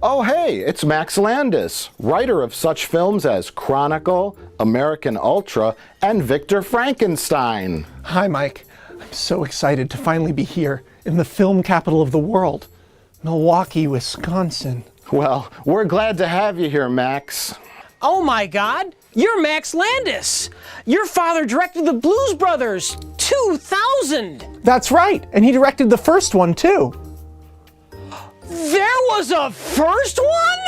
Oh hey, it's Max Landis, writer of such films as Chronicle, American Ultra, and Victor Frankenstein. Hi, Mike. I'm so excited to finally be here in the film capital of the world, Milwaukee, Wisconsin. Well, we're glad to have you here, Max. Oh my God, you're Max Landis. Your father directed the Blues Brothers 2000. That's right, and he directed the first one too. There was a first one?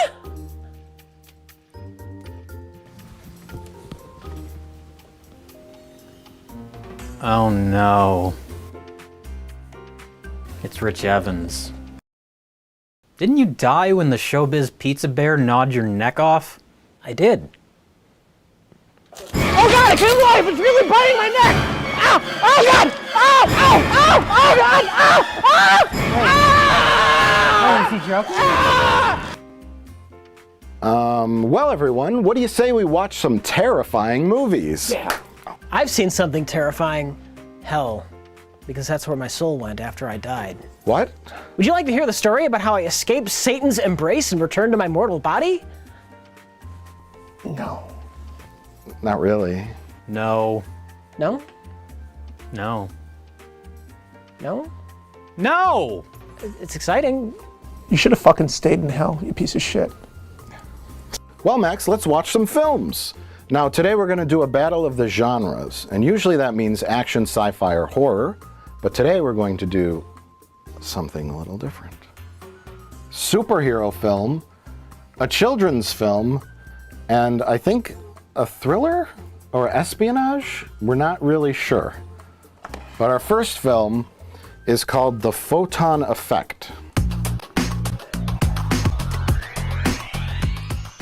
Oh no. It's Rich Evans. Didn't you die when the Showbiz Pizza Bear gnawed your neck off? I did. Oh God, I can't believe it's really biting my neck! Ow! Oh God! Ow! Ow! Ow! Oh God! Ow! Ow! Is he joking? Well everyone, what do you say we watch some terrifying movies? Yeah. I've seen something terrifying. Hell. Because that's where my soul went after I died. What? Would you like to hear the story about how I escaped Satan's embrace and returned to my mortal body? No. Not really. No. No? No. No? No! It's exciting. You should have fucking stayed in hell, you piece of shit. Well, Max, let's watch some films. Now, today we're going to do a battle of the genres, and usually that means action, sci-fi, or horror, but today we're going to do something a little different. Superhero film, a children's film, and I think a thriller or espionage? We're not really sure. But our first film is called The Photon Effect.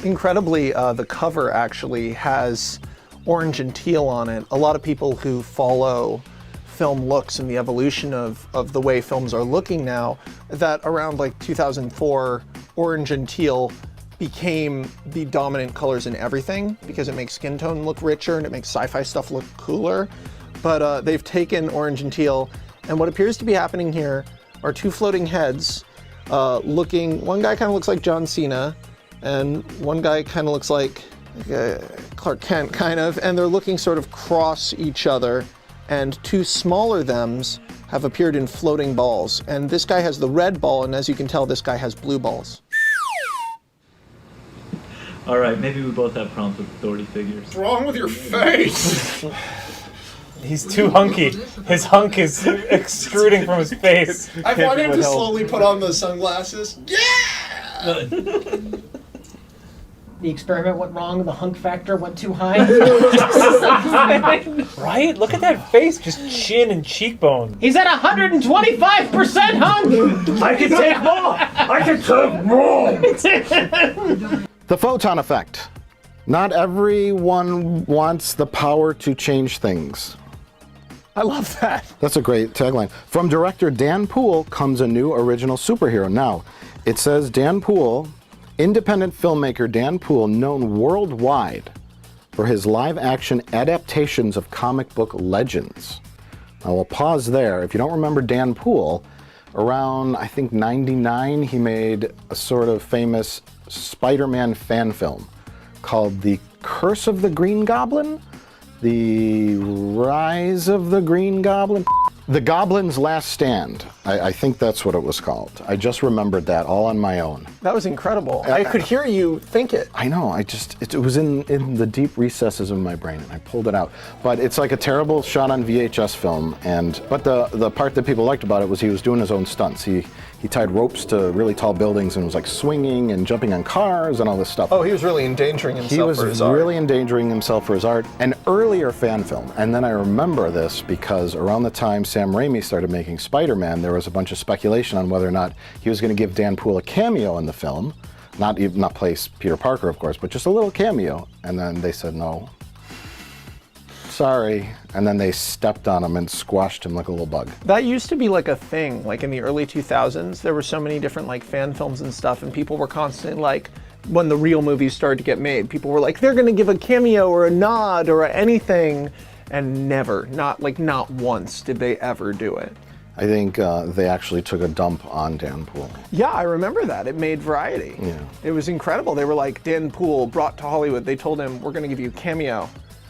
Incredibly, the cover actually has orange and teal on it. A lot of people who follow film looks and the evolution of the way films are looking now, that around like 2004, orange and teal became the dominant colors in everything because it makes skin tone look richer and it makes sci-fi stuff look cooler. But they've taken orange and teal, and what appears to be happening here are two floating heads looking, one guy kind of looks like John Cena, and one guy kind of looks like Clark Kent, kind of, and they're looking sort of cross each other, and two smaller thems have appeared in floating balls. And this guy has the red ball, and as you can tell, this guy has blue balls. All right, maybe we both have problems with authority figures. What's wrong with your face? He's too hunky. His hunk is extruding from his face. I want him to slowly put on the sunglasses. Yeah! The experiment went wrong, the hunk factor went too high. Right? Look at that face, just chin and cheekbone. He's at 125% hunk! I can take more! I can take more! The Photon Effect. Not everyone wants the power to change things. I love that. That's a great tagline. From director Dan Poole comes a new original superhero. Now, it says Dan Poole, independent filmmaker Dan Poole, known worldwide for his live-action adaptations of comic book legends. Now, we'll pause there. If you don't remember Dan Poole, around, I think, 99, he made a sort of famous Spider-Man fan film called The Curse of the Green Goblin? The Rise of the Green Goblin? The Goblin's Last Stand. I think that's what it was called. I just remembered that all on my own. That was incredible. I could hear you think it. I know, it was in the deep recesses of my brain and I pulled it out. But it's like a terrible shot on VHS film, but the part that people liked about it was he was doing his own stunts. He tied ropes to really tall buildings and was like swinging and jumping on cars and all this stuff. Oh, he was really endangering himself for his art. He was really endangering himself for his art. An earlier fan film, and then I remember this because around the time Sam Raimi started making Spider-Man, there was a bunch of speculation on whether or not he was going to give Dan Poole a cameo in the film. Not play Peter Parker, of course, but just a little cameo. And then they said no. Sorry. And then they stepped on him and squashed him like a little bug. That used to be like a thing, like in the early 2000s. There were so many different like fan films and stuff, and people were constantly like, when the real movies started to get made, people were like, they're gonna give a cameo or a nod or anything, and never, not once did they ever do it. I think they actually took a dump on Dan Poole. Yeah, I remember that. It made Variety. Yeah. It was incredible. They were like, Dan Poole brought to Hollywood. They told him, we're going to give you a cameo.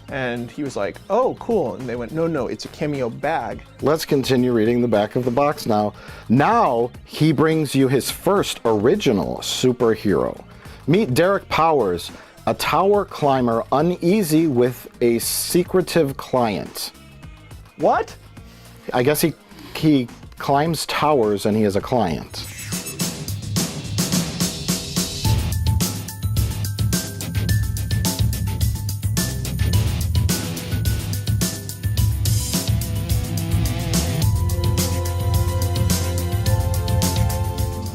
And he was like, oh, cool. And they went, no, it's a cameo bag. Let's continue reading the back of the box now. Now he brings you his first original superhero. Meet Derek Powers, a tower climber uneasy with a secretive client. What? I guess he climbs towers and he is a client.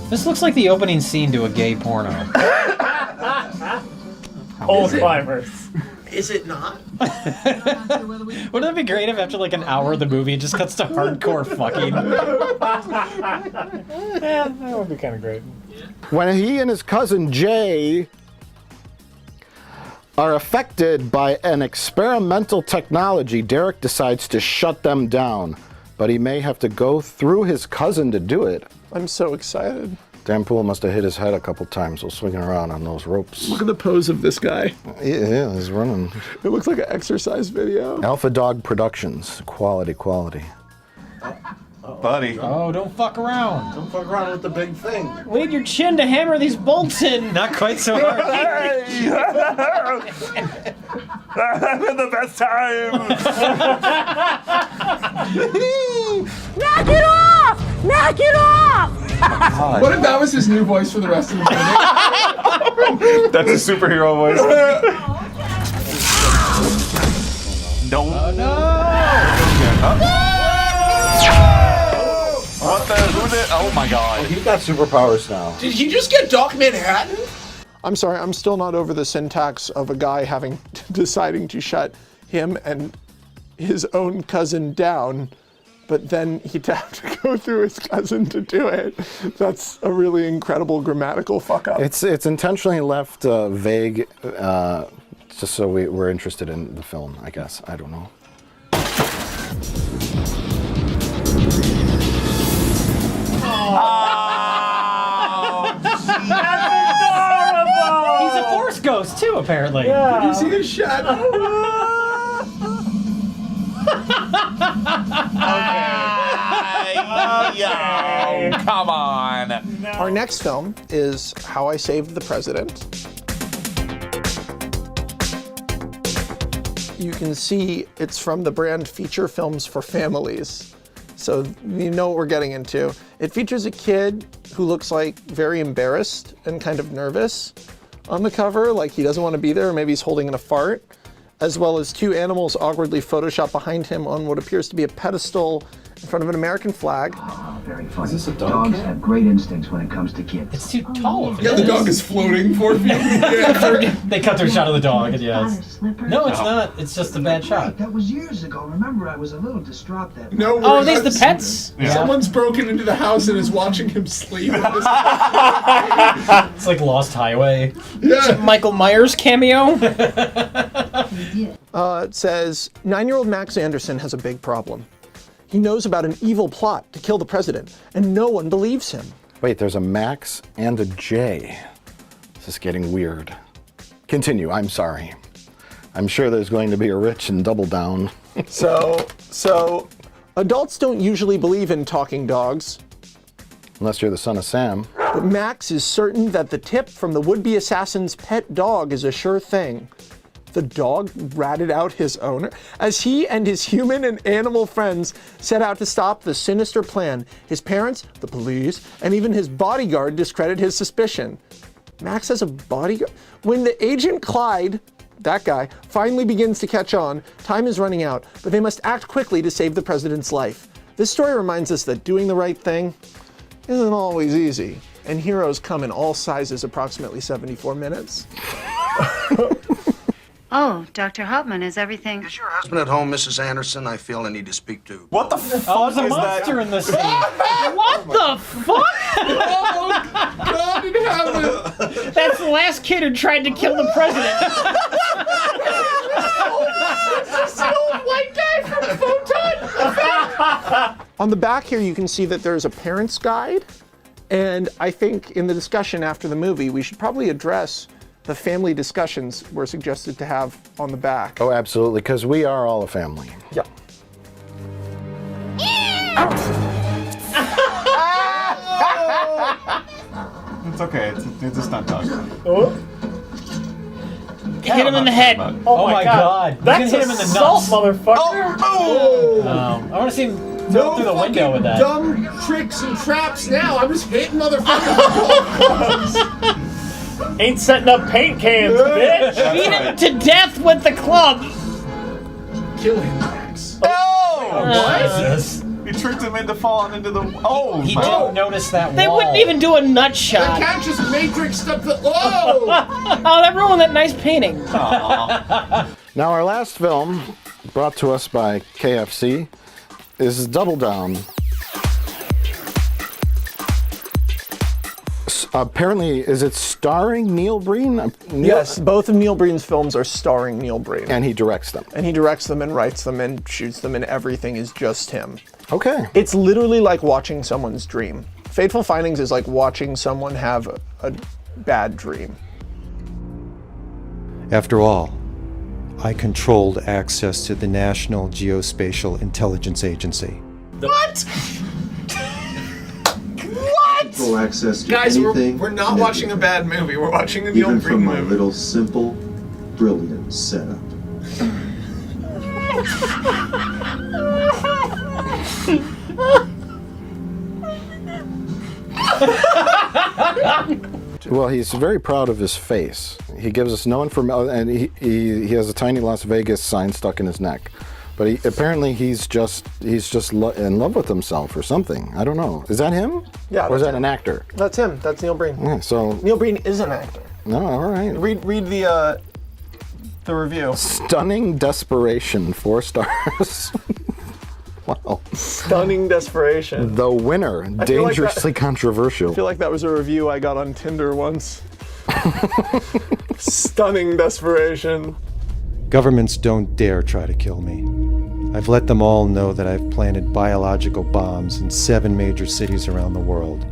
This looks like the opening scene to a gay porno. Pole climbers. Is it not? Wouldn't that be great if after like an hour of the movie it just cuts to hardcore fucking? Yeah, that would be kind of great. When he and his cousin Jay are affected by an experimental technology, Derek decides to shut them down, but he may have to go through his cousin to do it. I'm so excited. Dan Poole must have hit his head a couple times while swinging around on those ropes. Look at the pose of this guy. Yeah, he's running. It looks like an exercise video. Alpha Dog Productions. Quality. Buddy. Oh, don't fuck around. Don't fuck around with the big thing. Leave your chin to hammer these bolts in. Not quite so hard. Having the best time. Knock it off! Knock it off! What if that was his new voice for the rest of the movie? That's a superhero voice. No. Oh no! What the? Who did? Oh my God. He's got superpowers now. Did he just get Doc Manhattan? I'm sorry, I'm still not over the syntax of a guy deciding to shut him and his own cousin down, but then he'd have to go through his cousin to do it. That's a really incredible grammatical fuck up. It's intentionally left vague, just so we're interested in the film, I guess. I don't know. He's a force ghost too, apparently. Did you see his shadow? Yo, come on. Our next film is How I Saved the President. You can see it's from the brand Feature Films for Families. So you know what we're getting into. It features a kid who looks like very embarrassed and kind of nervous on the cover, like he doesn't want to be there, or maybe he's holding in a fart, as well as two animals awkwardly photoshopped behind him on what appears to be a pedestal in front of an American flag. Very funny. Is this a dog? Dogs have great instincts when it comes to kids. It's too tall. If it Yeah, the dog is floating 4 feet. They cut their shot of the dog. Yes. No, it's not. It's just a bad shot. That was years ago. Remember, I was a little distraught that No, Oh, these the pets? Yeah. Someone's broken into the house and is watching him sleep. It's like Lost Highway. Yeah. Michael Myers cameo. It says, 9-year-old Max Anderson has a big problem. He knows about an evil plot to kill the president, and no one believes him. Wait, there's a Max and a J. This is getting weird. Continue, I'm sorry. I'm sure there's going to be a Rich and Double Down. So adults don't usually believe in talking dogs, Unless you're the son of Sam. but Max is certain that the tip from the would-be assassin's pet dog is a sure thing. The dog ratted out his owner as he and his human and animal friends set out to stop the sinister plan. His parents, the police, and even his bodyguard discredit his suspicion. Max has a bodyguard? When the agent Clyde, that guy, finally begins to catch on, time is running out, but they must act quickly to save the president's life. This story reminds us that doing the right thing isn't always easy, and heroes come in all sizes, approximately 74 minutes. Oh, Dr. Hauptman, is everything... Is your husband at home, Mrs. Anderson? I feel I need to speak to. What the fuck Oh, there's a is monster that? in this scene. What the fuck? God in heaven. That's the last kid who tried to kill the president. It's the old white guy from Photon. On the back here, you can see that there's a parent's guide. And I think in the discussion after the movie, we should probably address the family discussions we're suggested to have on the back. Oh, absolutely, because we are all a family. Yeah. It's okay. It's a stunt dog. Hit him in the head. Oh my god. That's hit him in the assault, nuts. motherfucker. I want to see him throw through the window with that. Dumb tricks and traps now. I'm just hitting motherfuckers. Ain't setting up paint cans, bitch. Beat him to death with the club. Kill him, Max. Oh! You tricked him into falling into the. Oh! He didn't notice that They wall. wouldn't even do a nut The shot. cat just matrixed up the. Oh! Oh, that ruined that nice painting. Now, our last film, brought to us by KFC, is Double Down. Apparently, is it starring Neil Breen? Yes, both of Neil Breen's films are starring Neil Breen. And he directs them. And he directs them and writes them and shoots them, and everything is just him. Okay. It's literally like watching someone's dream. Fateful Findings is like watching someone have a bad dream. After all, I controlled access to the National Geospatial Intelligence Agency. What? Full access to Guys, anything, we're not watching a bad movie. We're watching a Neil even Breen from my movie. little simple, brilliant setup. Well, he's very proud of his face. He gives us no information, and he has a tiny Las Vegas sign stuck in his neck. But apparently he's just in love with himself or something. I don't know. Is that him? Yeah. Or is that an actor? That's him. That's Neil Breen. Yeah, so Neil Breen is an actor. no, all right. Read the review. Stunning desperation, 4 stars. Wow. Stunning desperation. The winner, feel like dangerously I controversial. feel like that was a review I got on Tinder once. Stunning desperation. Governments don't dare try to kill me. I've let them all know that I've planted biological bombs in 7 major cities around the world.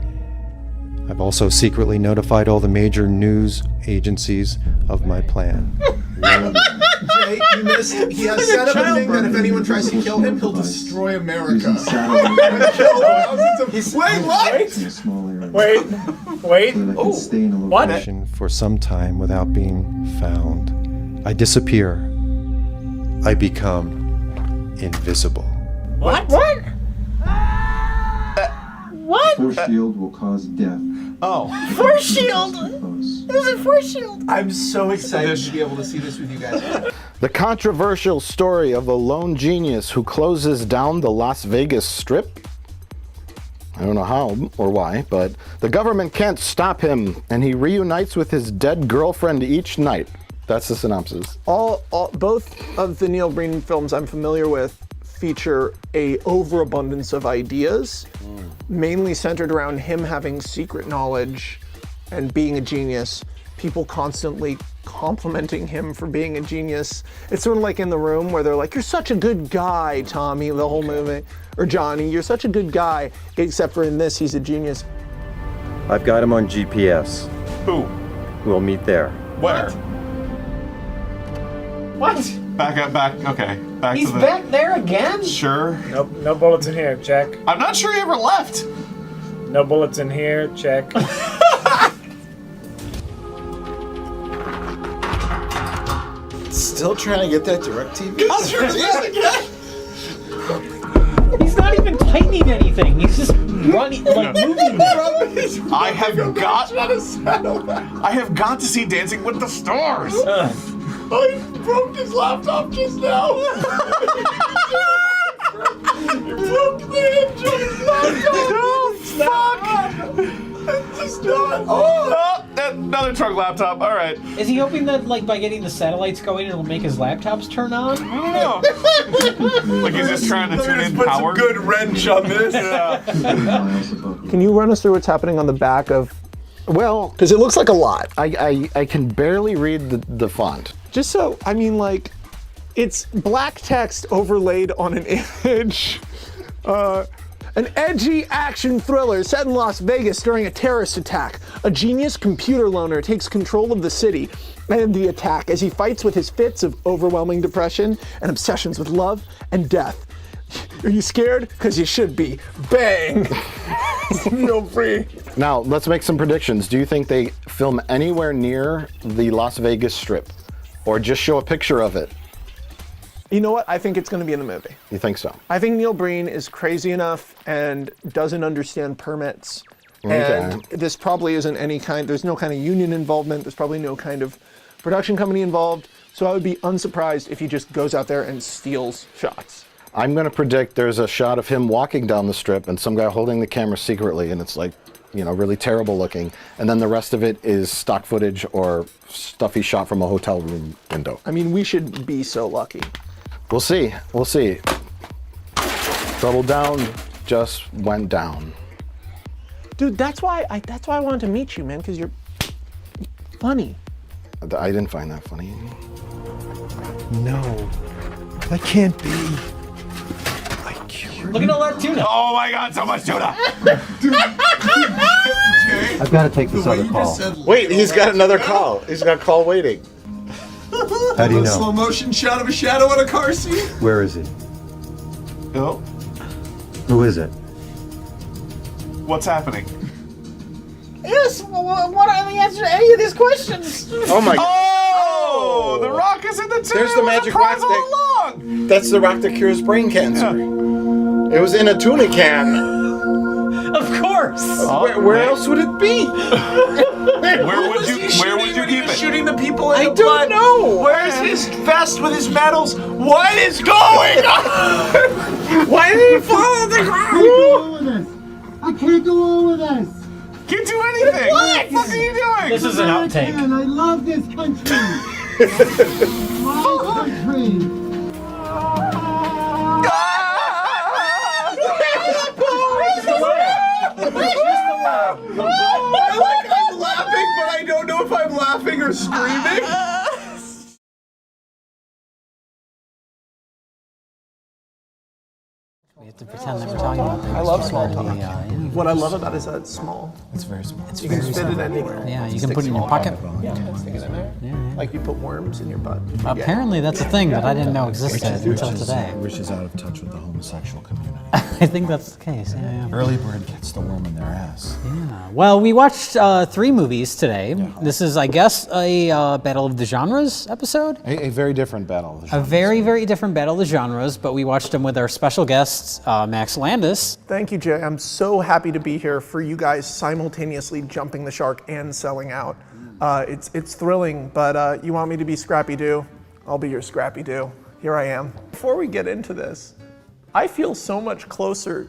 I've also secretly notified all the major news agencies of my plan. Jay, you missed. He has set up a thing that if anyone tries to kill him, he'll destroy America. Wait, what? Wait. What? For some time without being found. I disappear. I become invisible. What? What? Force shield will cause death. Oh. Force shield. There's a force shield. I'm so excited to be able to see this with you guys. The controversial story of a lone genius who closes down the Las Vegas Strip. I don't know how or why, but the government can't stop him, and he reunites with his dead girlfriend each night. That's the synopsis. Both of the Neil Breen films I'm familiar with feature a overabundance of ideas, mainly centered around him having secret knowledge and being a genius. People constantly complimenting him for being a genius. It's sort of like In the Room where they're like, "You're such a good guy, Tommy," the whole movie, or Johnny, "You're such a good guy," except for in this, he's a genius. I've got him on GPS. Who? We'll meet there. Where? What? Back up, back. Okay. Back He's to the. back there again? Sure. Nope, no bullets in here. Check. I'm not sure he ever left. No bullets in here. Check. Still trying to get that DirecTV? He's not even tightening anything. He's just running, like moving. I have got to see Dancing with the Stars. Oh, he broke his laptop just now. You broke the hinge on his laptop. It's just not. Oh, another trunk laptop. All right. Is he hoping that, like, by getting the satellites going, it'll make his laptops turn on? I don't know. Like he's just trying to tune in Put power. some good wrench on this. Can you run us through what's happening on the back of? Well, Because it looks like a lot. I can barely read the font. Just so, I mean, like, it's black text overlaid on an image. An edgy action thriller set in Las Vegas during a terrorist attack. A genius computer loner takes control of the city and the attack as he fights with his fits of overwhelming depression and obsessions with love and death. Are you scared? Because you should be. Bang! Neil Breen. Now, let's make some predictions. Do you think they film anywhere near the Las Vegas Strip? Or just show a picture of it? You know what? I think it's going to be in the movie. You think so? I think Neil Breen is crazy enough and doesn't understand permits. Okay. And this probably isn't any kind, there's no kind of union involvement. There's probably no kind of production company involved. So I would be unsurprised if he just goes out there and steals shots. I'm going to predict there's a shot of him walking down the strip and some guy holding the camera secretly, and it's like, you know, really terrible looking. And then the rest of it is stock footage or stuff he shot from a hotel room window. I mean, we should be so lucky. We'll see. We'll see. Double Down just went down. Dude, that's why I wanted to meet you, man, because you're funny. I didn't find that funny. No, that can't be. Look at all that tuna. Oh my God, so much tuna. I've got to take this other call. Wait, he's got another call. He's got a call waiting. How do you A know? slow motion shot of a shadow in a car seat. Where is he? Oh, Who is it? what's happening? Yes, what are the answers to any of these questions? Oh my God. Oh, the rock is in the tuna. There's the magic rock all along. That's the rock that cures brain cancer. It was in a tuna can. Of course. Where else would it be? Where would you keep it? Shooting the people in I the don't butt. know. Where's his vest with his medals? What is going on? Why did he fall on the ground? I can't go on with this. Can't do anything. What? What the fuck are you doing? This is an outtake. Man, I love this country. My country. I'm laughing, but I don't know if I'm laughing or screaming. We have to pretend that we're talking about things. I love small Part talk. of the, What I love about it is that it's small. It's very small. You can fit it anywhere. Yeah, you can put it in your pocket. Yeah, stick it in there. Like you put worms in your butt. Apparently that's a thing that I didn't know existed until today. Which is out of touch with the homosexual community. I think that's the case, yeah. Early bird gets the worm in their ass. Yeah. Well, we watched 3 movies today. This is, I guess, a Battle of the Genres episode. A very different battle. A very, very different Battle of the Genres, but we watched them with our special guest, Max Landis. Thank you, Jay. I'm so happy to be here for you guys simultaneously jumping the shark and selling out. It's thrilling, but you want me to be Scrappy-Doo? I'll be your Scrappy-Doo. Here I am. Before we get into this, I feel so much closer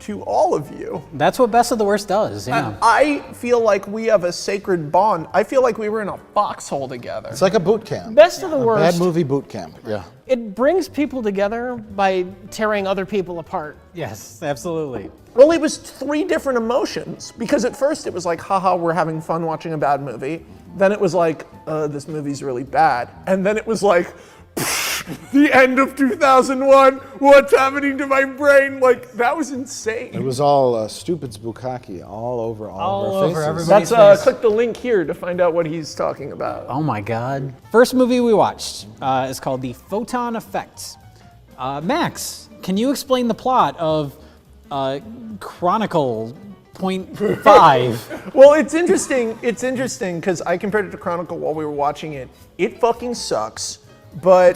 to all of you. That's what Best of the Worst does, yeah. I feel like we have a sacred bond. I feel like we were in a foxhole together. It's like a boot camp. Best of the Worst. Bad movie boot camp. Yeah. It brings people together by tearing other people apart. Yes, absolutely. Well, it was 3 different emotions, because at first it was like, haha, we're having fun watching a bad movie. Then it was like, this movie's really bad. And then it was like, the end of 2001, what's happening to my brain? Like, that was insane. It was all stupid's bukkake all over all of our over faces. everybody's That's face. click the link here to find out what he's talking about. Oh my God. First movie we watched is called The Photon Effect. Max, can you explain the plot of Chronicle .5? Well, it's interesting. It's interesting because I compared it to Chronicle while we were watching it. It fucking sucks. But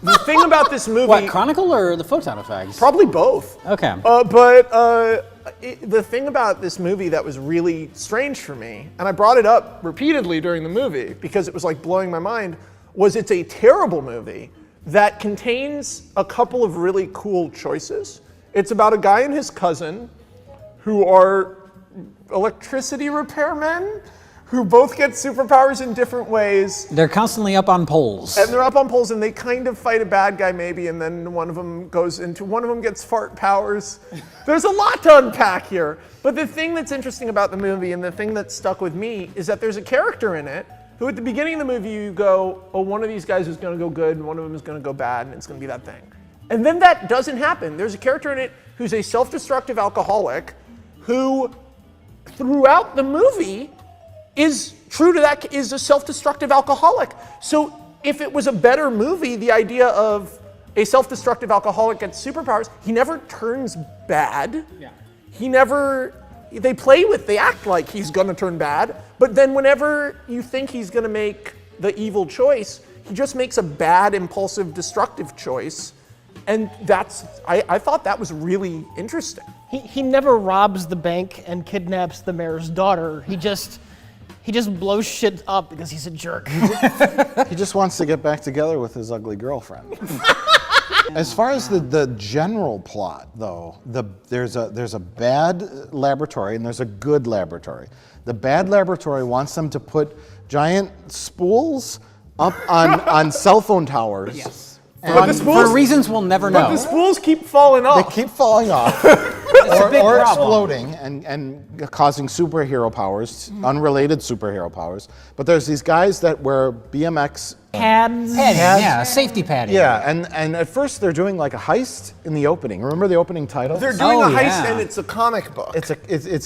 the thing about this movie... What, Chronicle or The Photon Effect? Probably both. Okay. The thing about this movie that was really strange for me, and I brought it up repeatedly during the movie because it was like blowing my mind, was it's a terrible movie that contains a couple of really cool choices. It's about a guy and his cousin who are electricity repairmen who both get superpowers in different ways. They're constantly up on poles. And they're up on poles and they kind of fight a bad guy maybe, and then one of them gets fart powers. There's a lot to unpack here. But the thing that's interesting about the movie and the thing that stuck with me is that there's a character in it who at the beginning of the movie you go, oh, one of these guys is gonna go good and one of them is gonna go bad and it's gonna be that thing. And then that doesn't happen. There's a character in it who's a self-destructive alcoholic who, throughout the movie, is true to that, is a self-destructive alcoholic. So if it was a better movie, the idea of a self-destructive alcoholic gets superpowers, he never turns bad. Yeah. They act like he's gonna turn bad, but then whenever you think he's gonna make the evil choice, he just makes a bad, impulsive, destructive choice. And I thought that was really interesting. He never robs the bank and kidnaps the mayor's daughter. He just blows shit up because he's a jerk. He just wants to get back together with his ugly girlfriend. As far as the general plot, though, there's a bad laboratory and there's a good laboratory. The bad laboratory wants them to put giant spools up on cell phone towers. Yes. And For reasons we'll never know. But the spools keep falling off. They keep falling off. or exploding and causing superhero powers, unrelated superhero powers. But there's these guys that wear BMX Pads. Yeah, safety padding. Yeah, and at first they're doing like a heist in the opening. Remember the opening title? They're doing a heist and it's a comic book. It's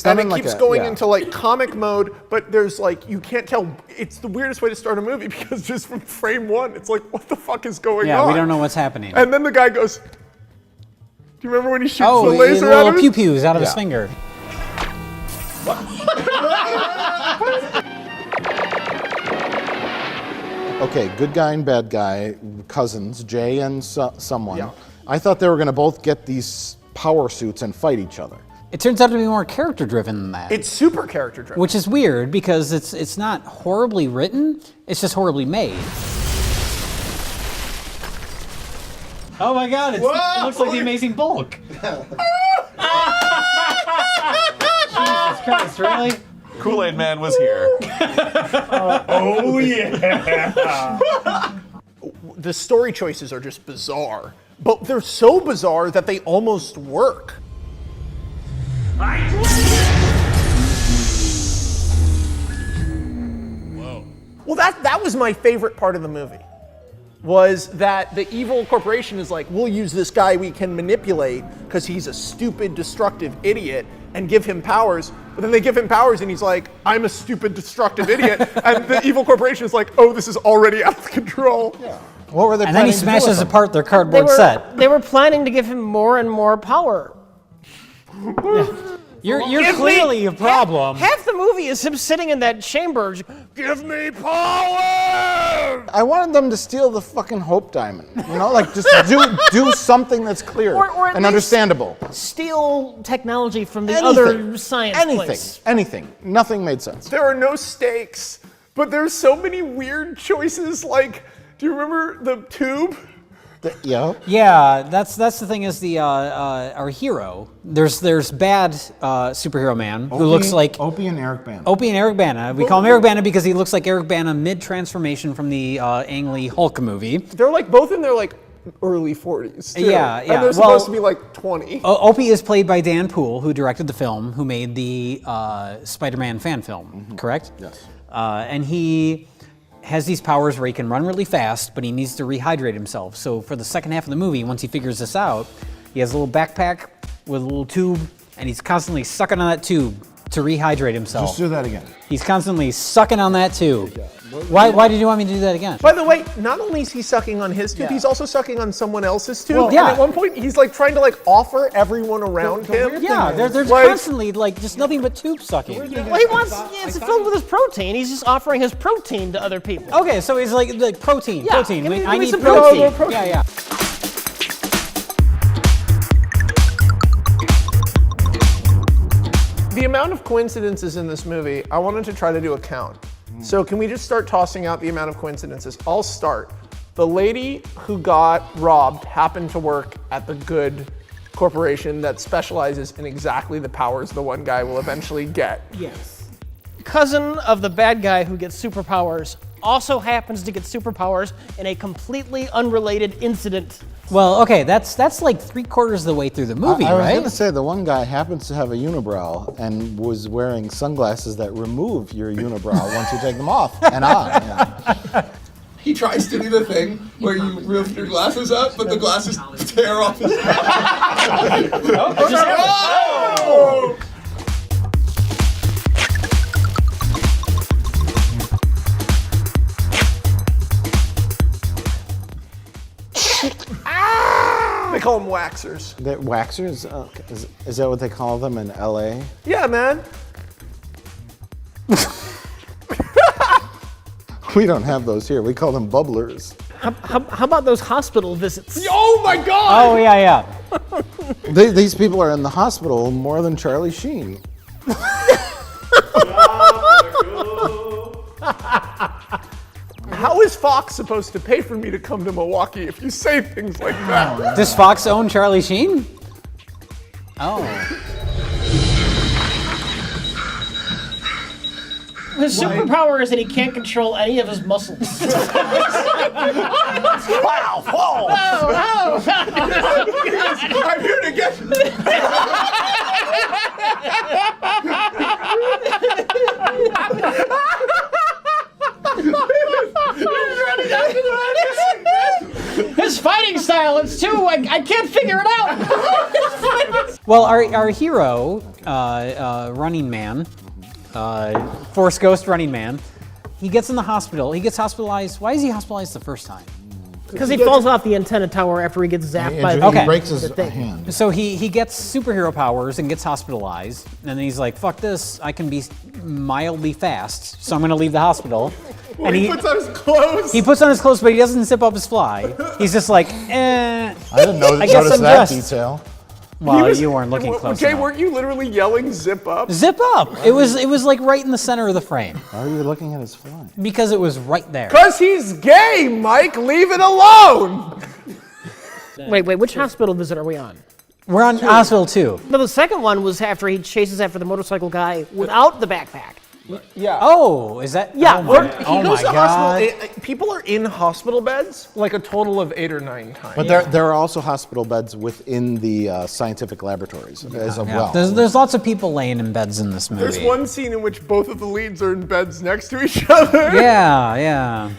done and it in keeps like going into like comic mode, but there's like, you can't tell. It's the weirdest way to start a movie because just from frame one, it's like, what the fuck is going on? Yeah, we don't know what's happening. And then the guy goes, do you remember when he shoots the laser little out of pew-pews out of his finger. Okay, good guy and bad guy, cousins, Jay and someone. Yeah. I thought they were going to both get these power suits and fight each other. It turns out to be more character-driven than that. It's super character-driven. Which is weird because it's not horribly written, it's just horribly made. Oh my god, it looks like the Amazing Bulk. Jesus Christ, really? Kool-Aid Man was here. Oh yeah. The story choices are just bizarre, but they're so bizarre that they almost work. Whoa. Well, that was my favorite part of the movie, was that the evil corporation is like, we'll use this guy we can manipulate because he's a stupid, destructive idiot and give him powers. But then they give him powers and he's like, I'm a stupid, destructive idiot. And the evil corporation is like, oh, this is already out of control. Yeah. What were they And then he smashes apart their cardboard set. They were planning to give him more and more power. You're clearly a problem. Half the movie is him sitting in that chamber. Give me power! I wanted them to steal the fucking Hope Diamond. You know, like just do something that's clear Or at and least understandable. Steal technology from the other science place. Anything. Nothing made sense. There are no stakes, but there's so many weird choices. Like, do you remember the tube? Yeah, that's the thing is our hero. There's bad superhero man who looks like Opie and Eric Bana. Opie and Eric Bana. We call him Eric Bana because he looks like Eric Bana mid-transformation from the Ang Lee Hulk movie. They're like both in their like early 40s. Too. Yeah. And they're supposed to be like 20. Opie is played by Dan Poole, who directed the film, who made the Spider-Man fan film, correct? Yes. And he has these powers where he can run really fast, but he needs to rehydrate himself. So for the second half of the movie, once he figures this out, he has a little backpack with a little tube, and he's constantly sucking on that tube to rehydrate himself. Just do that again. He's constantly sucking on that tube. Why did you want me to do that again? By the way, not only is he sucking on his tube, he's also sucking on someone else's tube. Well, And yeah. at one point, he's like trying to like offer everyone around him. Yeah, there's like, constantly like just nothing but tube sucking. Well, he wants, it's filled with his protein. He's just offering his protein to other people. Okay, so he's like protein. Yeah, Protein. give me I need some protein. protein. Yeah. The amount of coincidences in this movie, I wanted to try to do a count. So can we just start tossing out the amount of coincidences? I'll start. The lady who got robbed happened to work at the good corporation that specializes in exactly the powers the one guy will eventually get. Yes. Cousin of the bad guy who gets superpowers also happens to get superpowers in a completely unrelated incident. Well, okay, that's like 3/4 of the way through the movie, I was right? going to say the one guy happens to have a unibrow and was wearing sunglasses that remove your unibrow once you take them off and on. Yeah. He tries to do the thing where you lift your glasses up, but the glasses tear off his head. Oh! They call them waxers. The waxers? Okay. Is that what they call them in LA? Yeah, man. We don't have those here. We call them bubblers. How about those hospital visits? Oh my God! Oh yeah. These people are in the hospital more than Charlie Sheen. How is Fox supposed to pay for me to come to Milwaukee if you say things like that? Does Fox own Charlie Sheen? Oh. His superpower is that he can't control any of his muscles. Wow! Whoa! I'm here to get. His fighting style, it's too, I can't figure it out. Well, our hero, Running Man, Force Ghost Running Man, he gets in the hospital. He gets hospitalized. Why is he hospitalized the first time? Because he falls off the antenna tower after he gets zapped by the He breaks his hand. So he gets superhero powers and gets hospitalized, and then he's like, "Fuck this! I can be mildly fast, so I'm gonna leave the hospital." Well, and he puts on his clothes. He puts on his clothes, but he doesn't zip up his fly. He's just like, eh. I didn't I guess notice I'm that dressed. detail. Well, you weren't looking close Okay, enough. weren't you literally yelling "zip up"? Zip up! It was like right in the center of the frame. Why are you looking at his fly? Because it was right there. Because he's gay, Mike. Leave it alone. Wait, which hospital visit are we on? We're on hospital 2. No, the second one was after he chases after the motorcycle guy without the backpack. Yeah. Oh, is that? Yeah, Oh my, He oh goes my to God. hospital. People are in hospital beds like a total of 8 or 9 times. But there are also hospital beds within the scientific laboratories as well. There's lots of people laying in beds in this movie. There's one scene in which both of the leads are in beds next to each other. Yeah.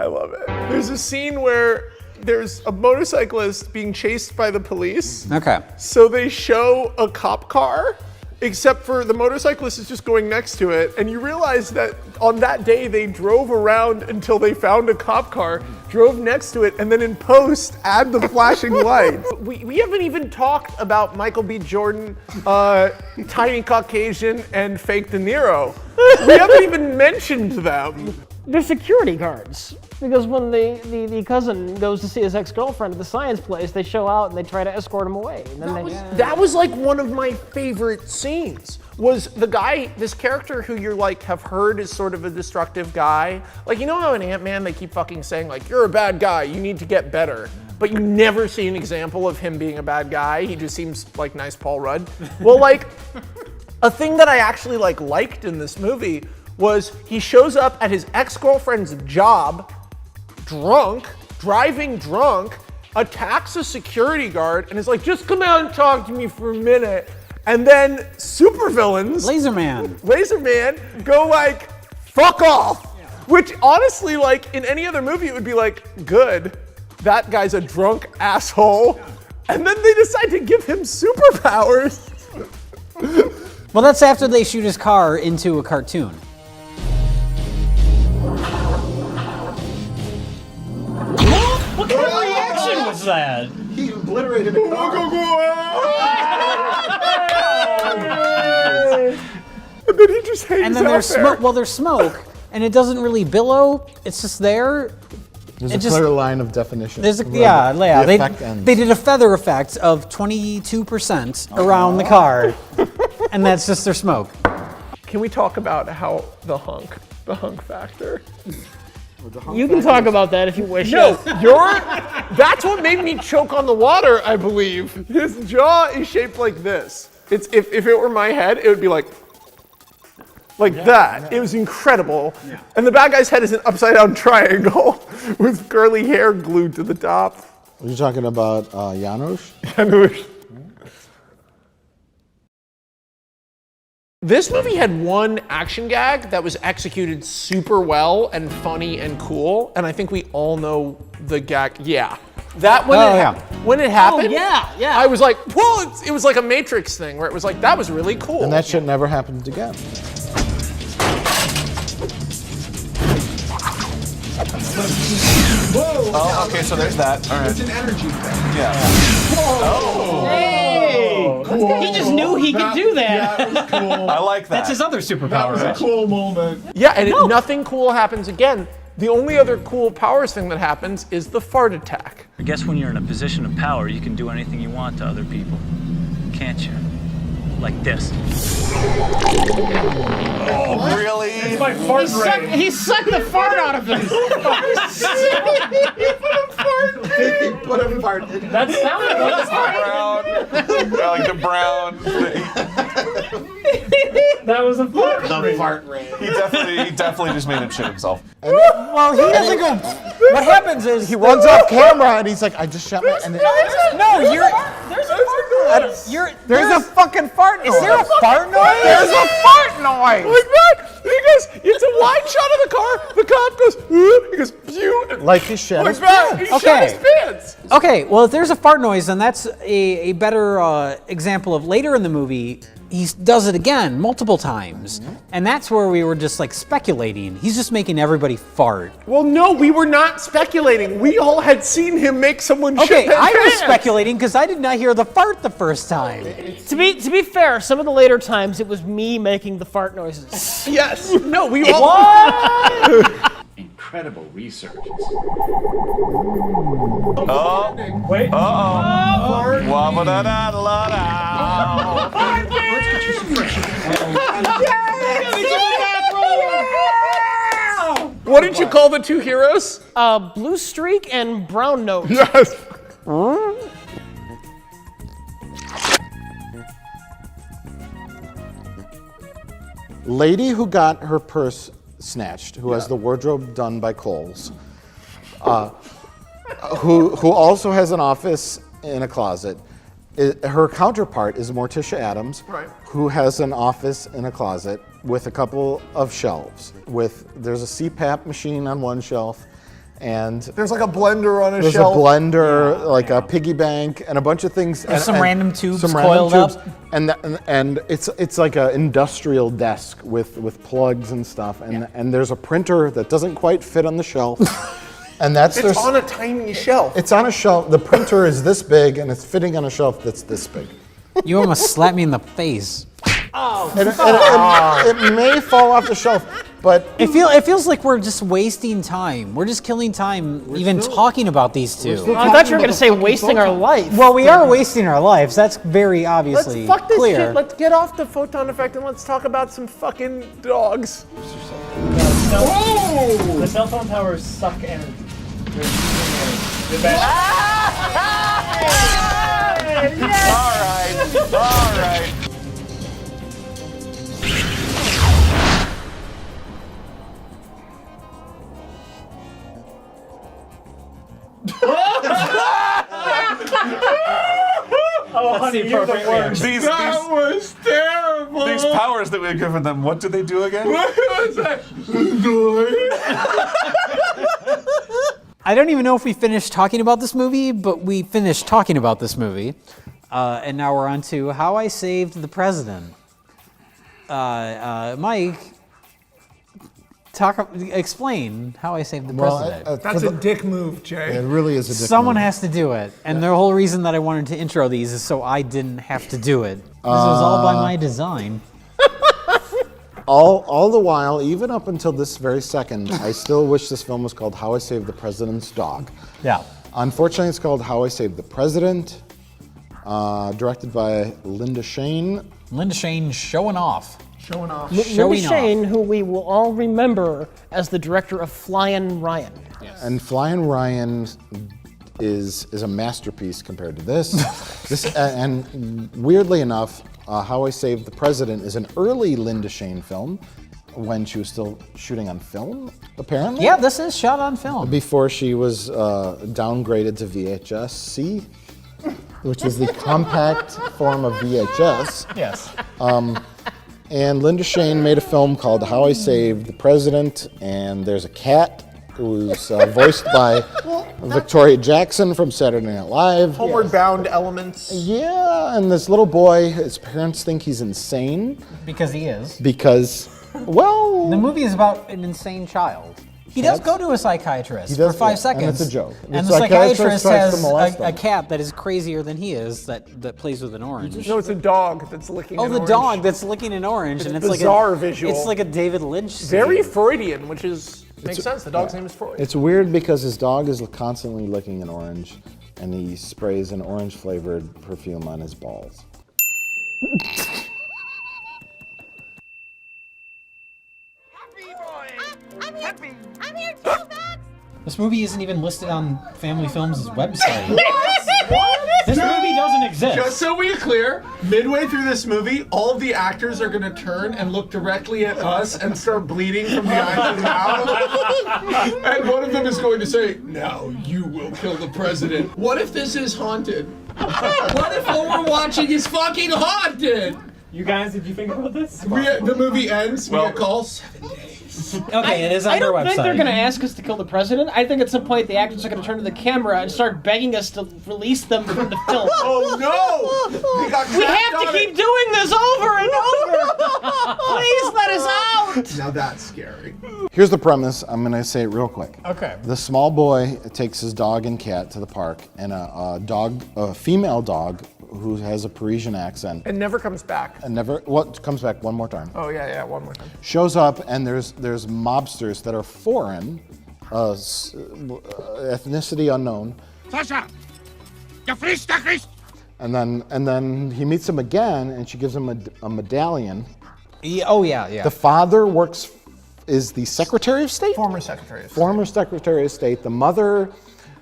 I love it. There's a scene where there's a motorcyclist being chased by the police. Okay. So they show a cop car, except for the motorcyclist is just going next to it. And you realize that on that day they drove around until they found a cop car, drove next to it, and then in post add the flashing lights. We haven't even talked about Michael B. Jordan, tiny Caucasian, and fake De Niro. We haven't even mentioned them. They're security guards. Because when the cousin goes to see his ex-girlfriend at the science place, they show out and they try to escort him away. And then That was like one of my favorite scenes. Was the guy, this character who you're like have heard is sort of a destructive guy. Like, you know how in Ant-Man they keep fucking saying like, you're a bad guy, you need to get better. But you never see an example of him being a bad guy. He just seems like nice Paul Rudd. Well, like, a thing that I actually liked in this movie was he shows up at his ex-girlfriend's job, driving drunk, attacks a security guard, and is like, just come out and talk to me for a minute. And then supervillains, Laserman, go like, fuck off. Yeah. Which honestly, like in any other movie, it would be like, good, that guy's a drunk asshole. Yeah. And then they decide to give him superpowers. Well, that's after they shoot his car into a cartoon. what kind of reaction was that? He obliterated a car. And then he just hangs And then out there's there. smoke. Well, there's smoke, and it doesn't really billow. It's just there. There's It a clear line of definition. There's a, where yeah. the effect ends. They did a feather effect of 22% around the car, and that's just their smoke. Can we talk about how the hunk factor? You can talk about that if you wish. No, that's what made me choke on the water, I believe. His jaw is shaped like this. It's if it were my head, it would be like that. Yeah. It was incredible. Yeah. And the bad guy's head is an upside down triangle with curly hair glued to the top. Are you talking about Janusz? Janusz. This movie had one action gag that was executed super well and funny and cool, and I think we all know the gag. Yeah. That when it happened, yeah. I was like, whoa, it was like a Matrix thing where it was like, that was really cool. And that shit never happened again. Whoa! Oh, okay, so there's that. All right. It's an energy thing. Yeah. Oh. Hey! Cool. He just knew he could do that. Yeah, it was cool. I like that. That's his other superpower. That was a cool moment. Yeah, and nothing cool happens again. The only other cool powers thing that happens is the fart attack. I guess when you're in a position of power, you can do anything you want to other people, can't you? Like this. Oh, really? It's my fart ray. He sucked the fart out of him. He put a fart in. That sounded like Like the brown thing. that was a fart The ray. fart ray. He definitely just made him shit himself. Well, he doesn't go. What happens is He runs off camera and he's like, I just shot my. And no, there's a fucking fart noise. Is there a fart noise? There's a fart noise! Like that! He goes, it's a wide shot of the car, the cop goes, he goes, pew! Like he shit his He shot his pants! Okay, well, if there's a fart noise, then that's a better example of later in the movie. He does it again multiple times, and that's where we were just like speculating. He's just making everybody fart. Well, no, we were not speculating. We all had seen him make someone shit Okay, their I was pants. speculating because I did not hear the fart the first time. To be fair, some of the later times it was me making the fart noises. Yes. No, we all. Incredible research. Oh. Wait. Uh-oh. Wabba-da-da-da-da. Let's get you some fresh What did you call the two heroes? Blue Streak and Brown Nose. Yes. Lady who got her purse snatched, who has the wardrobe done by Kohl's, who also has an office in a closet. Her counterpart is Morticia Addams, who has an office in a closet with a couple of shelves. There's a CPAP machine on one shelf, and There's like a blender on a there's shelf. a blender, like a piggy bank, and a bunch of things. There's some random tubes some coiled random tubes. up. And it's like an industrial desk with plugs and stuff. And there's a printer that doesn't quite fit on the shelf. And It's on a tiny shelf. It's on a shelf. The printer is this big, and it's fitting on a shelf that's this big. You almost slapped me in the face. It may fall off the shelf, but It feels like we're just wasting time. We're just killing time even talking about these two. I thought you were going to say wasting our life. Well, we are wasting our lives. That's very obviously Let's fuck this clear. shit. Let's get off the photon effect and let's talk about some fucking dogs. The cell phone towers suck energy. They're bad. All right. Oh, honey, you're the worst. That was terrible. These powers that we've given them, what do they do again? What was that? I don't even know if we finished talking about this movie, but we finished talking about this movie. And now we're on to How I Saved the President. Mike, explain How I Saved the President. That's a dick move, Jay. it really is a dick Someone move. has to do it. And the whole reason that I wanted to intro these is so I didn't have to do it. This was all by my design. All the while, even up until this very second, I still wish this film was called How I Saved the President's Dog. Yeah. Unfortunately, it's called How I Saved the President, directed by Linda Shane. Linda Shane showing off. Showing off. Linda Shane, who we will all remember as the director of Flyin' Ryan. And Flyin' Ryan is a masterpiece compared to this. And weirdly enough, How I Saved the President is an early Linda Shane film when she was still shooting on film, apparently. Yeah, this is shot on film. Before she was downgraded to VHS-C, which is the compact form of VHS. Yes. And Linda Shane made a film called How I Saved the President, and there's a cat who's voiced by Victoria Jackson from Saturday Night Live. Homeward Bound elements. Yeah, and this little boy, his parents think he's insane. Because he is. Because, well... The movie is about an insane child. He does go to a psychiatrist for 5 seconds. And it's a joke. And the psychiatrist has a cat that is crazier than he is that plays with an orange. No, it's a dog that's licking an orange. Dog that's licking an orange. It's and it's bizarre like visual. It's like a David Lynch scene. Very Freudian, which makes sense. The dog's name is Freud. It's weird because his dog is constantly licking an orange, and he sprays an orange-flavored perfume on his balls. I'm here too, Max! This movie isn't even listed on Family Films' website. This movie doesn't exist. Just so we're clear, midway through this movie, all of the actors are going to turn and look directly at us and start bleeding from the eyes and mouth. And one of them is going to say, "Now you will kill the president." What if this is haunted? What if what we're watching is fucking haunted? You guys, did you think about this? The movie ends, we get calls 7 days. Okay, it is on I their don't think website. they're going to ask us to kill the president. I think at some point the actors are going to turn to the camera and start begging us to release them from the film. Oh no! We have to keep doing this over and over! Please let us out! Now that's scary. Here's the premise. I'm going to say it real quick. Okay. The small boy takes his dog and cat to the park, and a female dog who has a Parisian accent. And never comes back. And comes back one more time. Oh, yeah, one more time. Shows up, and there's mobsters that are foreign, ethnicity unknown. Sasha! You frisch, And then he meets him again, and she gives him a medallion. Yeah. The father is the Secretary of State? Former Secretary of State. Former Secretary of State. The mother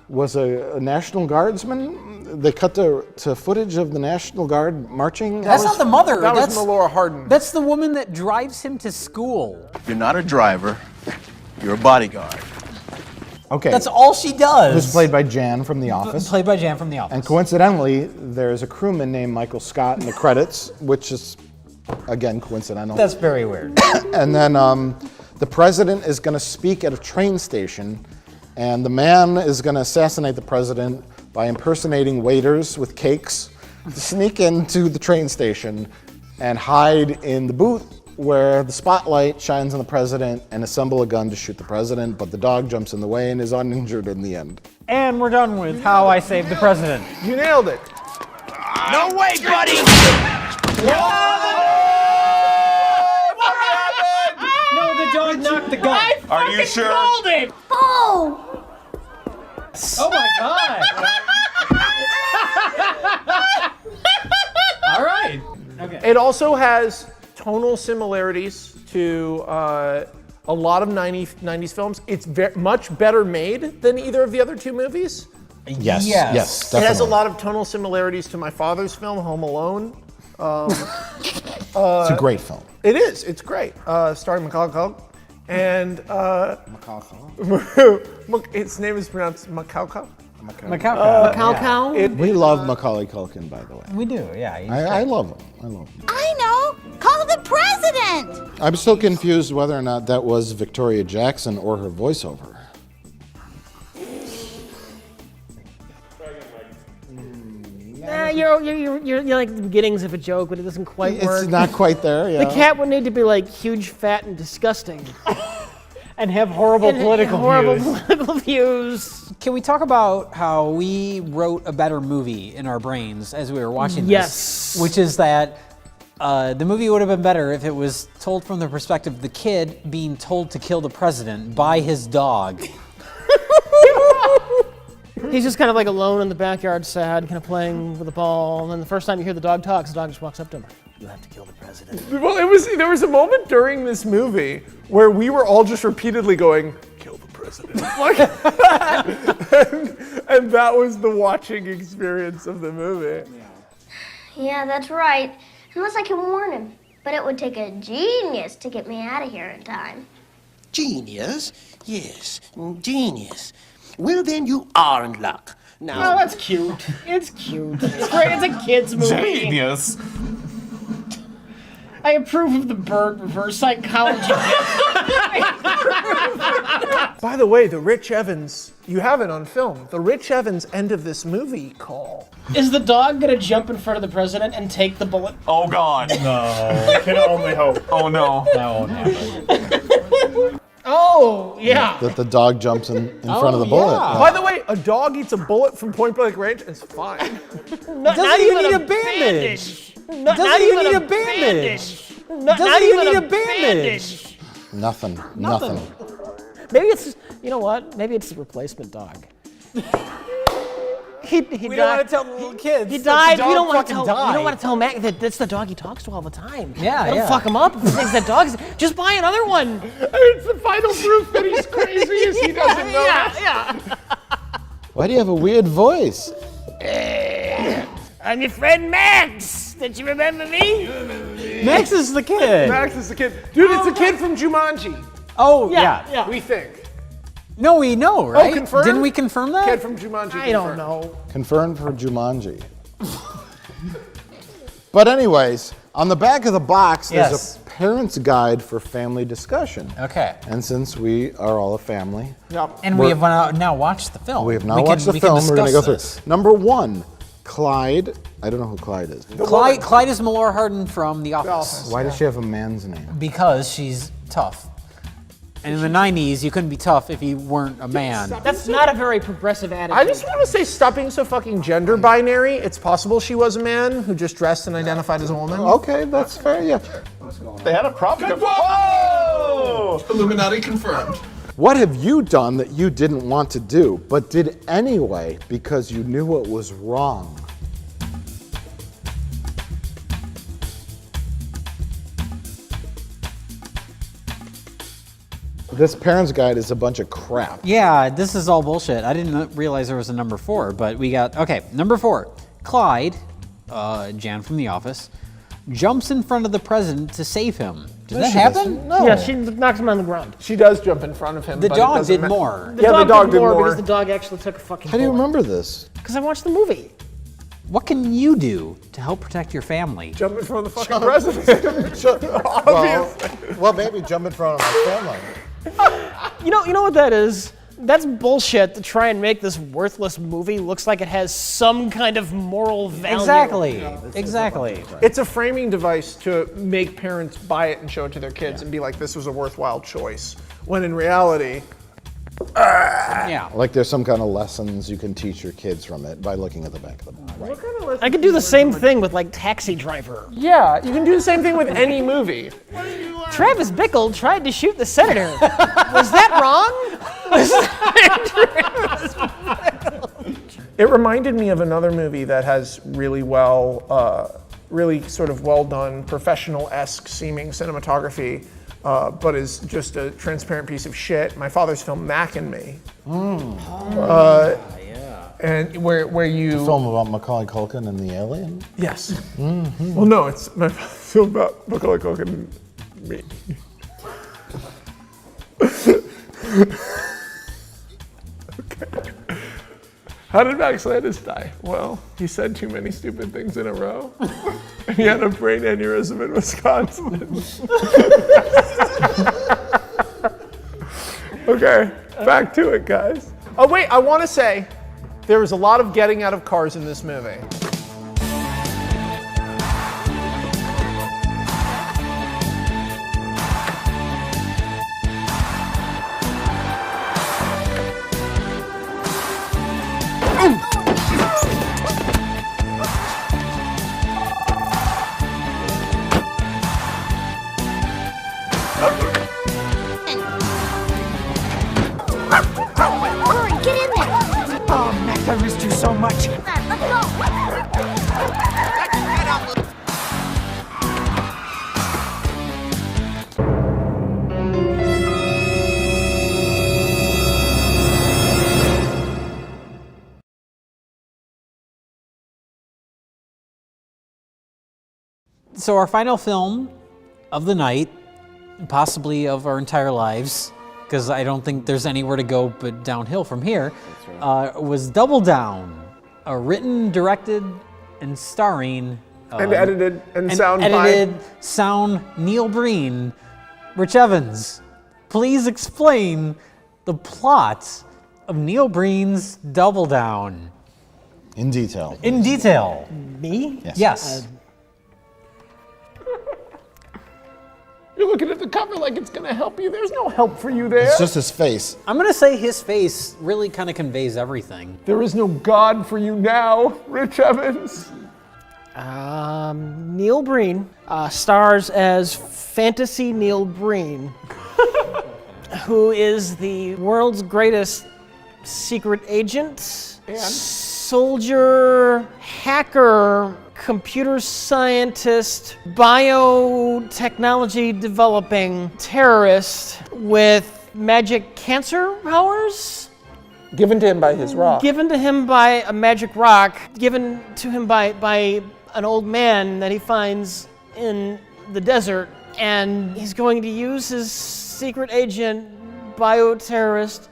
was a National Guardsman. They cut to footage of the National Guard marching. That's not the mother. That That's was Melora Hardin. That's the woman that drives him to school. You're not a driver. You're a bodyguard. Okay. That's all she does. Who's played by Jan from The Office. Played by Jan from The Office. And coincidentally, there's a crewman named Michael Scott in the credits, which is, again, coincidental. That's very weird. And then the president is going to speak at a train station, and the man is going to assassinate the president by impersonating waiters with cakes, sneak into the train station, and hide in the booth where the spotlight shines on the president and assemble a gun to shoot the president, but the dog jumps in the way and is uninjured in the end. And we're done with How I Saved the President. You nailed it. No way, buddy! No, the dog knocked the gun. Are you sure? Called it. Oh! Oh my god! All right. Okay. It also has tonal similarities to a lot of 90s films. It's much better made than either of the other two movies. Yes, definitely. It has a lot of tonal similarities to my father's film, Home Alone. It's a great film. It is. It's great. Starring Macaulay Culkin. And its name is pronounced Macaulay. Macaulay. We love Macaulay Culkin, by the way. We do, yeah. I love him. I know! Call the president! I'm still confused whether or not that was Victoria Jackson or her voiceover. You're like the beginnings of a joke, but it doesn't quite work. It's not quite there, yeah. The cat would need to be like huge, fat, and disgusting. And have horrible political views. Can we talk about how we wrote a better movie in our brains as we were watching this? Yes. Which is that the movie would have been better if it was told from the perspective of the kid being told to kill the president by his dog. He's just kind of like alone in the backyard, sad, kind of playing with a ball. And then the first time you hear the dog talk, the dog just walks up to him. You have to kill the president. Well, there was a moment during this movie where we were all just repeatedly going, kill the president. and that was the watching experience of the movie. Yeah, that's right. Unless I can warn him. But it would take a genius to get me out of here in time. Genius? Yes, genius. Well, then you are in luck. Now, Oh, that's cute. It's cute. It's great. It's a kid's movie. Genius. I approve of the bird reverse psychology. By the way, the Rich Evans, you have it on film. The Rich Evans end of this movie call. Is the dog gonna jump in front of the president and take the bullet? Oh God. No. Can only hope. Oh no. That won't happen. Oh, yeah. That the dog jumps in front of the bullet. By the way, a dog eats a bullet from point blank range. It's fine. Doesn't even need a bandage. Doesn't even need a bandage. Doesn't even need a bandage. Nothing. Maybe it's, you know what? Maybe it's the replacement dog. He We died. don't want to tell the little kids. He that died. the We dog don't want to fucking tell. died. We don't want to tell Mac that that's the dog he talks to all the time. Yeah, It'll yeah. fuck him up if he thinks that dog's. Just buy another one. It's the final proof that he's crazy is he doesn't know. Yeah. Why do you have a weird voice? I'm your friend Max. Did you remember me? Max is the kid. Max is the kid. Dude, it's the kid from Jumanji. Oh, yeah. We think. No, we know, right? confirmed? Didn't we confirm that? Kid from Jumanji. I don't know. Confirmed for Jumanji. But anyways, on the back of the box, there's Yes. a parent's guide for family discussion. Okay. And since we are all a family, And we have now watched the film. we have now watched the film. We're going to go through it. Number 1, Clyde. I don't know who Clyde is. Clyde is Melora Hardin from The Office. Why does she have a man's name? Because she's tough. And in the 90s, you couldn't be tough if you weren't a man. That's not a very progressive attitude. I just want to say, stop being so fucking gender binary. It's possible she was a man who just dressed and identified as a woman. Okay, that's fair, yeah. They had a problem. Whoa! Illuminati confirmed. What have you done that you didn't want to do, but did anyway because you knew it was wrong? This parent's guide is a bunch of crap. Yeah, this is all bullshit. I didn't realize there was a number 4, but we got, okay, number 4. Clyde, Jan from The Office, jumps in front of the president to save him. Did that happen? No. Yeah, she knocks him on the ground. She does jump in front of him. The but it dog doesn't did more. The the dog did more. because the dog actually took a fucking. How do you remember this? Because I watched the movie. What can you do to help protect your family? Jump in front of the fucking president. Well, maybe jump in front of my family. You know what that is? That's bullshit to try and make this worthless movie looks like it has some kind of moral value. Exactly. It's a framing device to make parents buy it and show it to their kids and be like, this was a worthwhile choice. When in reality, Yeah. Like there's some kind of lessons you can teach your kids from it by looking at the back of the book. Right. I could do the same thing with like Taxi Driver. yeah, you can do the same thing with any movie. Travis Bickle tried to shoot the senator. Was that wrong? It reminded me of another movie that has really really sort of well done, professional-esque seeming cinematography, but is just a transparent piece of shit. My father's film, Mac and Me. And where you... A film about Macaulay Culkin and the alien? Yes. Mm-hmm. Well, no, it's my father's film about Macaulay Culkin and me. Okay. How did Max Landis die? Well, he said too many stupid things in a row. And he had a brain aneurysm in Wisconsin. Okay, back to it, guys. Oh, wait, I want to say there was a lot of getting out of cars in this movie. Hurry, get in there! Oh, Max, I missed you so much. Let's go! So our final film of the night, possibly of our entire lives, because I don't think there's anywhere to go but downhill from here, was Double Down, written, directed, and starring And edited and sound edited sound Neil Breen. Rich Evans, please explain the plot of Neil Breen's Double Down. In detail. In detail. Me? Yes. You're looking at the cover like it's gonna help you. There's no help for you there. It's just his face. I'm gonna say his face really kind of conveys everything. There is no God for you now, Rich Evans. Neil Breen stars as Fantasy Neil Breen, who is the world's greatest secret agent, soldier, hacker, computer scientist, biotechnology developing terrorist with magic cancer powers. Given to him by his rock. Given to him by a magic rock, given to him by an old man that he finds in the desert, and he's going to use his secret agent, bioterrorist,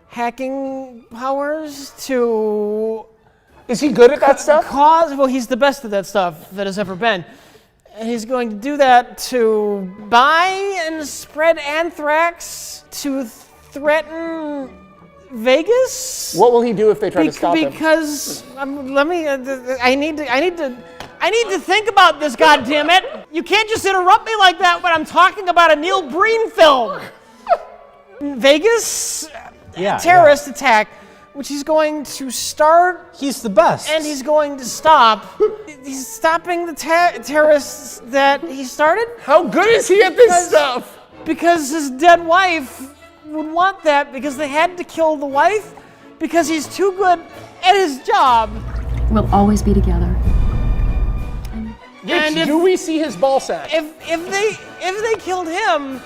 hacking powers to... Is he good at that stuff? Well, he's the best at that stuff that has ever been. And he's going to do that to buy and spread anthrax, to threaten Vegas. What will he do if they try to stop him? Because I need to think about this. God damn it! You can't just interrupt me like that when I'm talking about a Neil Breen film. Vegas, terrorist attack, which he's going to start. He's the best, and he's going to stop. He's stopping the terrorists that he started. How good is he at this stuff? Because his dead wife would want that, because they had to kill the wife, because he's too good at his job. We'll always be together. Rich, do we see his ball sack? If they killed him,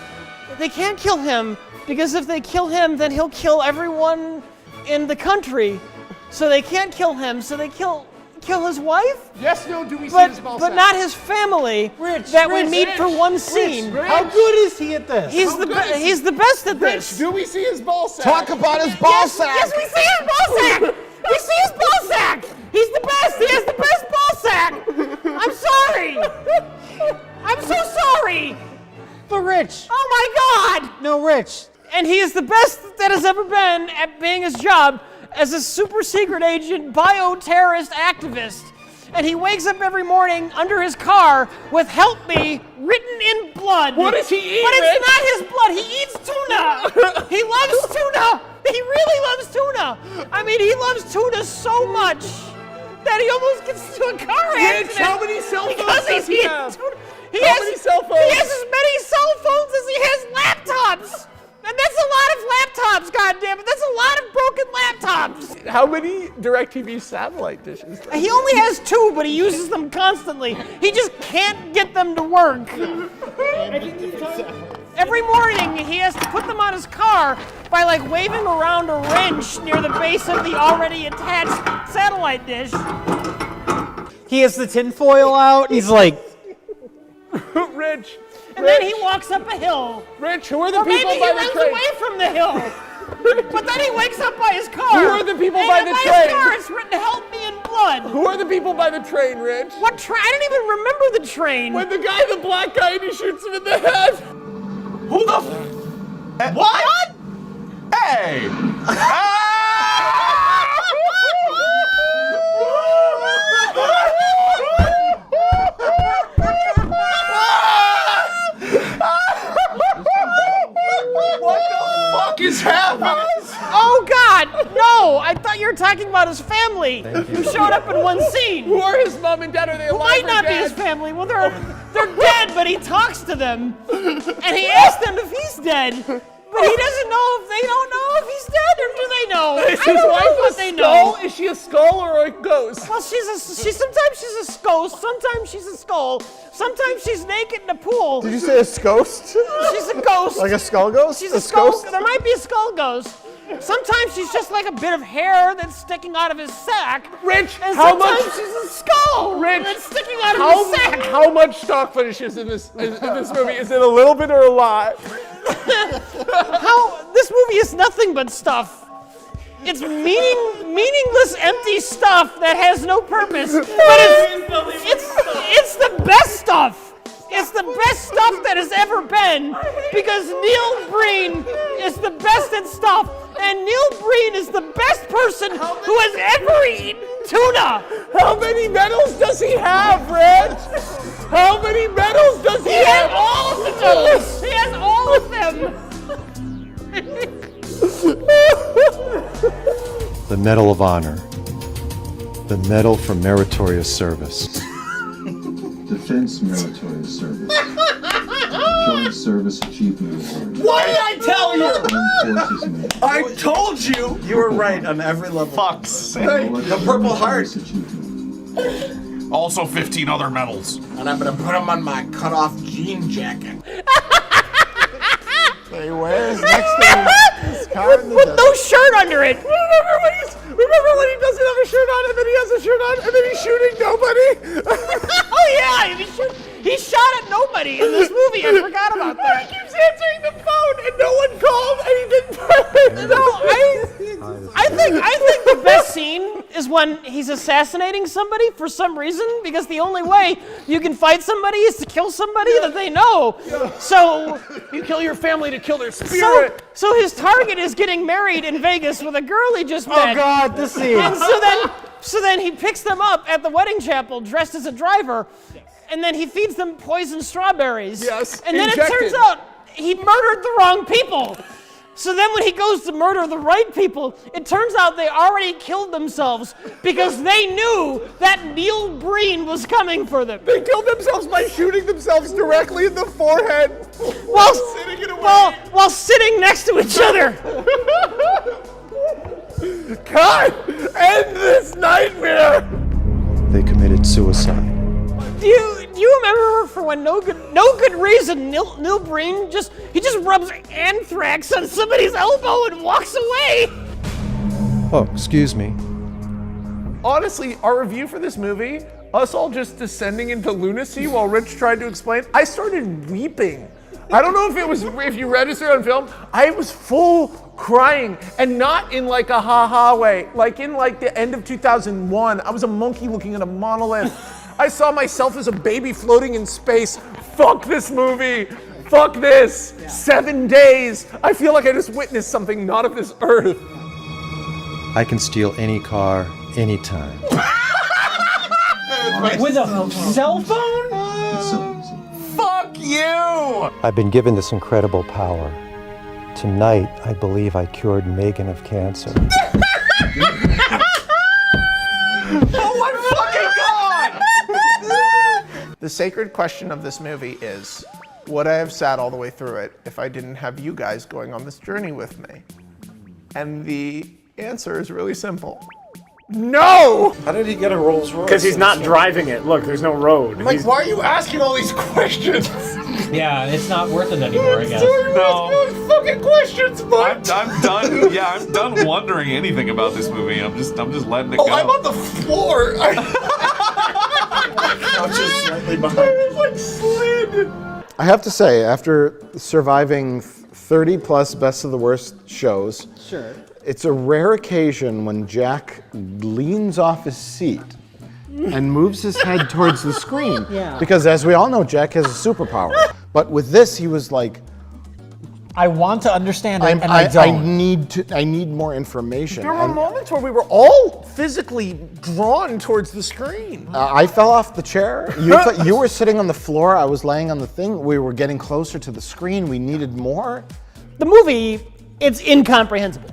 they can't kill him, because if they kill him, then he'll kill everyone in the country. So they can't kill him, so they kill his wife? Yes, no, do we see his ball But sack? not his family that we meet for one scene. How good is he at this? He's the best at this. Do we see his ball sack? Talk about his ball sack. Yes, we see his ball sack. We see his ball sack. He's the best. He has the best ball sack. I'm sorry. I'm so sorry. But Rich. Oh my God. No, Rich. And he is the best that has ever been at being his job as a super secret agent, bioterrorist activist. And he wakes up every morning under his car with "Help Me" written in blood. What does he eat, But it's Rich? not his blood. He eats tuna. He loves tuna. He really loves tuna. I mean, he loves tuna so much that he almost gets into a car accident. Rich, how many cell phones because does he eating have? tuna. How many cell phones? He has as many cell phones as he has laptops. And that's a lot of laptops, goddammit. That's a lot of broken laptops. How many DirecTV satellite dishes? He only has 2, but he uses them constantly. He just can't get them to work. Every morning, he has to put them on his car by waving around a wrench near the base of the already attached satellite dish. He has the tinfoil out. He's like, Rich. And then he walks up a hill. Rich, who are the Or people maybe by he the runs train? away from the hill. But then he wakes up by his car. Who are the people and by the his train? car, it's written "Help Me" in blood. Who are the people by the train, Rich? What train? I don't even remember the train. When the black guy, and he shoots him in the head. Who the what? Hey! What the fuck is happening? Oh God, no! I thought you were talking about his family, who showed up in one scene. Who are his mom and dad? Are they Who alive might or not be dead? his family. Well, they're dead, but he talks to them, and he asks them if he's dead. But he doesn't know if they don't know if he's dead, or do they know? Is I his don't wife know what a they skull? know. Is she a skull or a ghost? Well, sometimes she's a ghost, sometimes she's a skull, sometimes she's naked in a pool. Did you say a ghost? She's a ghost. Like a skull ghost? She's a skull. There might be a skull ghost. Sometimes she's just like a bit of hair that's sticking out of his sack. Rich, And how sometimes much? she's a skull Rich, that's sticking out of his sack. How much stock footage is in this movie? Is it a little bit or a lot? This movie is nothing but stuff. It's meaningless, empty stuff that has no purpose. But it's It's the best stuff. It's the best stuff that has ever been because Neil Breen is the best at stuff, and Neil Breen is the best person who has ever eaten tuna. How many medals does he have, Reg? How many medals does he have? All of the medals. He has all of them. The Medal of Honor. The Medal for Meritorious Service. Defense Meritorious Service. Joint Service Achievement Award. What did I tell you? Armed Forces Medal. I told you. You were right on every level. Fuck's sake. The Purple Heart. Also 15 other medals. And I'm gonna put them on my cut-off jean jacket. They wear his next to his car in the With no shirt under it. Remember when he doesn't have a shirt on and then he has a shirt on and then he's shooting nobody? Oh yeah, he shot at nobody in this movie. I forgot about that. He keeps answering the phone and no one called and he didn't. No, I think the best scene is when he's assassinating somebody for some reason, because the only way you can fight somebody is to kill somebody that they know. So you kill your family to kill their spirit. So his target is getting married in Vegas with a girl he just met. Oh God, this scene. And so then he picks them up at the wedding chapel dressed as a driver, and then he feeds them poisoned strawberries. Yes, and then injected. it turns out he murdered the wrong people. So then when he goes to murder the right people, it turns out they already killed themselves because they knew that Neil Breen was coming for them. They killed themselves by shooting themselves directly in the forehead while sitting in a way. while sitting next to each other. God, end this nightmare! They committed suicide. Do you remember for when no good reason Neil Breen just rubs anthrax on somebody's elbow and walks away? Oh, excuse me. Honestly, our review for this movie, us all just descending into lunacy while Rich tried to explain, I started weeping. I don't know if you registered on film, I was full crying, and not in like a ha-ha way, like in like the end of 2001. I was a monkey looking at a monolith. I saw myself as a baby floating in space. Fuck this movie. Fuck this. 7 days. I feel like I just witnessed something not of this earth. I can steal any car, anytime. With a cell phone? Fuck you! I've been given this incredible power. Tonight, I believe I cured Megan of cancer. Oh my fucking god! The sacred question of this movie is, would I have sat all the way through it if I didn't have you guys going on this journey with me? And the answer is really simple. No! How did he get a Rolls Royce? Because he's not driving it. Look, there's no road. Like, why are you asking all these questions? Yeah, it's not worth it anymore, I guess. No. Fucking questions, but I'm done. Yeah, I'm done wondering anything about this movie. I'm just letting it go. I'm on the floor. I just slightly behind. was like slid. I have to say, after surviving 30 plus Best of the Worst shows, Sure. it's a rare occasion when Jack leans off his seat and moves his head towards the screen. Yeah. Because as we all know, Jack has a superpower. But with this, he was like, I want to understand it, and I don't. I need more information. There were And, moments where we were all physically drawn towards the screen. I fell off the chair. You were sitting on the floor. I was laying on the thing. We were getting closer to the screen. We needed more. The movie, it's incomprehensible.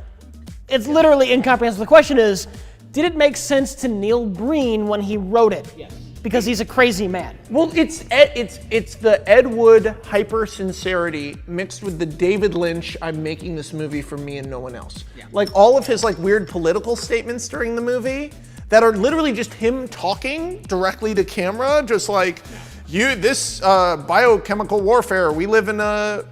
It's literally incomprehensible. The question is, did it make sense to Neil Breen when he wrote it? Yes. Because he's a crazy man. Well, it's the Ed Wood hyper sincerity mixed with the David Lynch, I'm making this movie for me and no one else. Yeah. Like all of his like weird political statements during the movie that are literally just him talking directly to camera, just like, this biochemical warfare, we live in a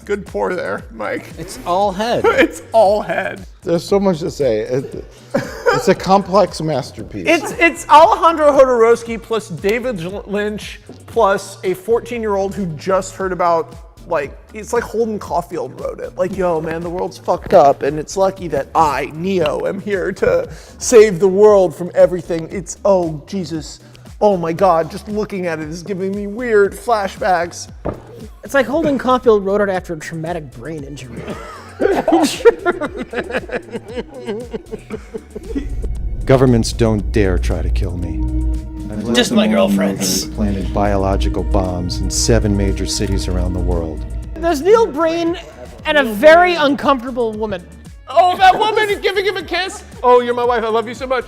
good pour there, Mike. It's all head. It's all head. There's so much to say. It's a complex masterpiece. It's Alejandro Jodorowsky plus David Lynch plus a 14-year-old who just heard about, like, it's like Holden Caulfield wrote it. Like, yo, man, the world's fucked up, and it's lucky that I, Neo, am here to save the world from everything. It's, oh, Jesus. Oh my God, just looking at it is giving me weird flashbacks. It's like holding Caulfield Road after a traumatic brain injury. Governments don't dare try to kill me. I've let Just them my all know girlfriends. that I've planted biological bombs in 7 major cities around the world. There's Neil Breen and a very uncomfortable woman. Oh, that woman is giving him a kiss. Oh, you're my wife. I love you so much.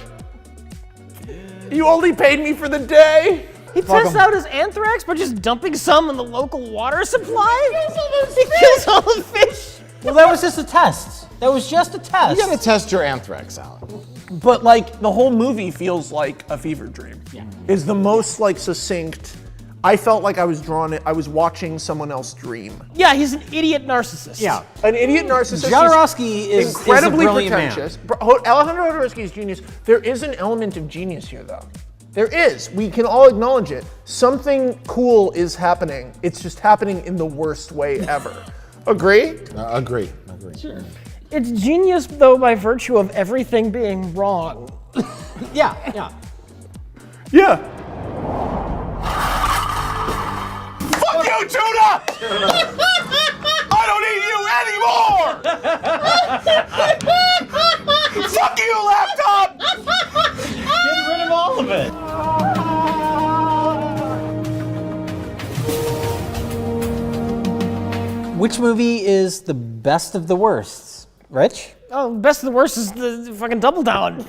You only paid me for the day. He tests out his anthrax by just dumping some in the local water supply? He kills all the fish. Well, that was just a test. That was just a test. You gotta test your anthrax out. But like the whole movie feels like a fever dream. Yeah. Is the most like succinct. I felt like I was watching someone else dream. Yeah, he's an idiot narcissist. Yeah. An idiot narcissist. Jodorowsky is incredibly a brilliant pretentious. Alejandro Jodorowsky is genius. There is an element of genius here, though. There is. We can all acknowledge it. Something cool is happening. It's just happening in the worst way ever. Agree? Agree. Sure. It's genius, though, by virtue of everything being wrong. Yeah. Yeah. Fuck you, Tuna! I don't need you anymore! Fuck you, laptop! Get rid of all of it. Which movie is the best of the worst? Rich? Oh, best of the worst is the fucking Double Down.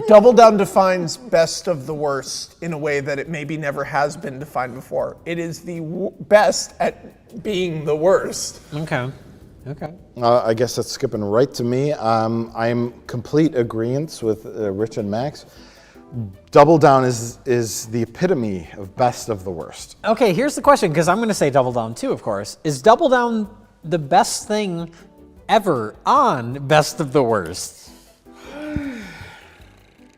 Double Down defines best of the worst in a way that it maybe never has been defined before. It is the best at being the worst. Okay. I guess that's skipping right to me. I'm complete agreement with Rich and Max. Double Down is the epitome of best of the worst. Okay, here's the question, because I'm going to say Double Down too, of course. Is Double Down the best thing ever on Best of the Worst?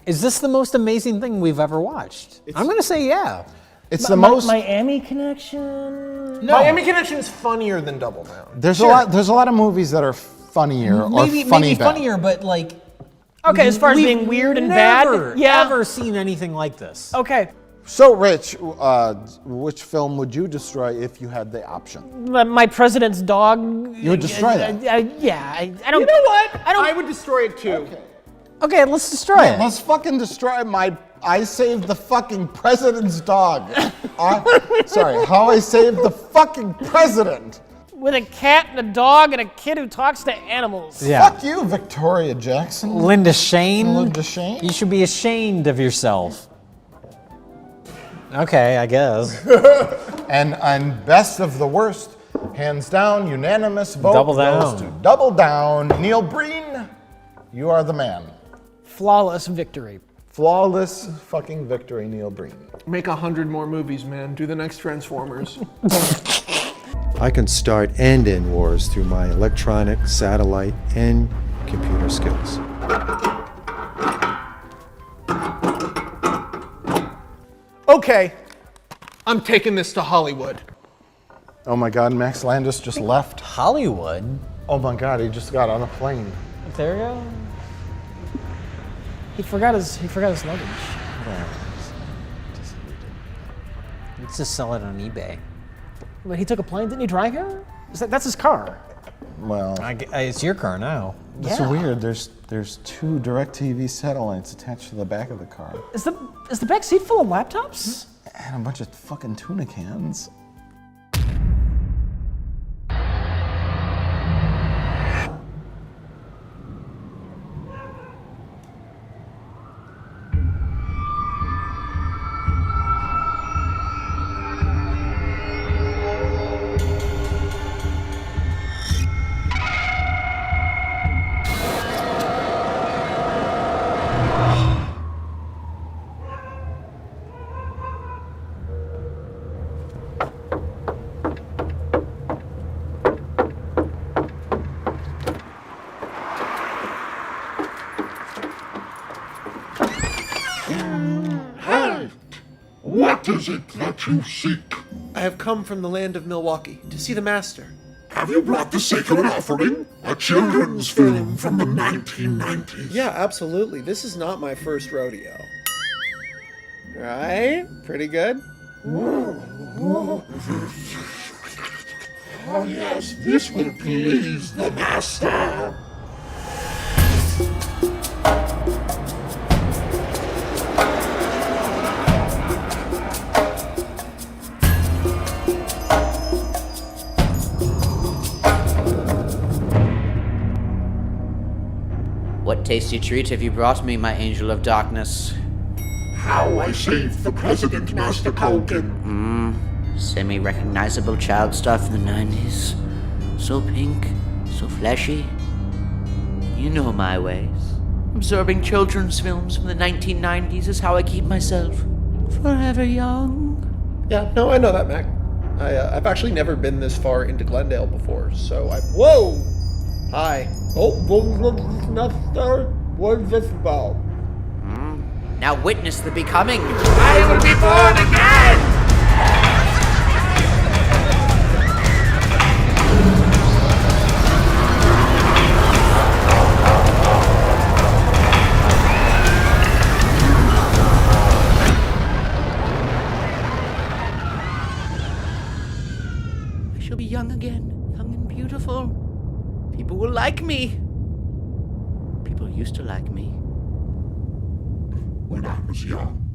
Is this the most amazing thing we've ever watched? I'm going to say yeah. It's the most. Miami Connection? No. Miami Connection is funnier than Double Down. There's a lot of movies that are funnier Maybe or funny bad. funnier, but like. Okay, as far as we've being weird and never, bad? Yeah. ever seen anything like this. Okay. So, Rich, which film would you destroy if you had the option? My president's dog. You would destroy that? I don't. You know what? I would destroy it too. Okay, let's destroy it. Let's fucking destroy I saved the fucking president's dog. Sorry, how I saved the fucking president. With a cat and a dog and a kid who talks to animals. Yeah. Fuck you, Victoria Jackson. Linda Shane. Linda Shane? You should be ashamed of yourself. Okay, I guess. And best of the worst, hands down, unanimous vote Double goes Down. to Double Down. Neil Breen, you are the man. Flawless victory. Flawless fucking victory, Neil Breen. Make 100 more movies, man. Do the next Transformers. I can start and end wars through my electronic, satellite, and computer skills. Okay, I'm taking this to Hollywood. Oh my God, Max Landis just left. Hollywood? Oh my God, he just got on a plane. There you go. He forgot his luggage. Let's just sell it on eBay. But he took a plane, didn't he drive here? That's his car. Well, it's your car now. that's Yeah. weird. There's 2 DirecTV satellites attached to the back of the car. Is the back seat full of laptops? And a bunch of fucking tuna cans. What is it that you seek? I have come from the land of Milwaukee to see the master. Have you brought the Sacred Offering? A children's film from the 1990s. Yeah, absolutely. This is not my first rodeo. Right? Pretty good. Oh yes, this will please the master. What tasty treat have you brought me, my angel of darkness? How I saved the president, Master Culkin. Semi-recognizable child star from the 90s. So pink, so fleshy. You know my ways. Absorbing children's films from the 1990s is how I keep myself forever young. Yeah, no, I know that, Mac. I've actually never been this far into Glendale before, so I... Whoa! Hi. Oh, Master, what is this about? Now witness the becoming. I will be born again! I shall be young again, young and beautiful. People will like me. People used to like me. When I was young.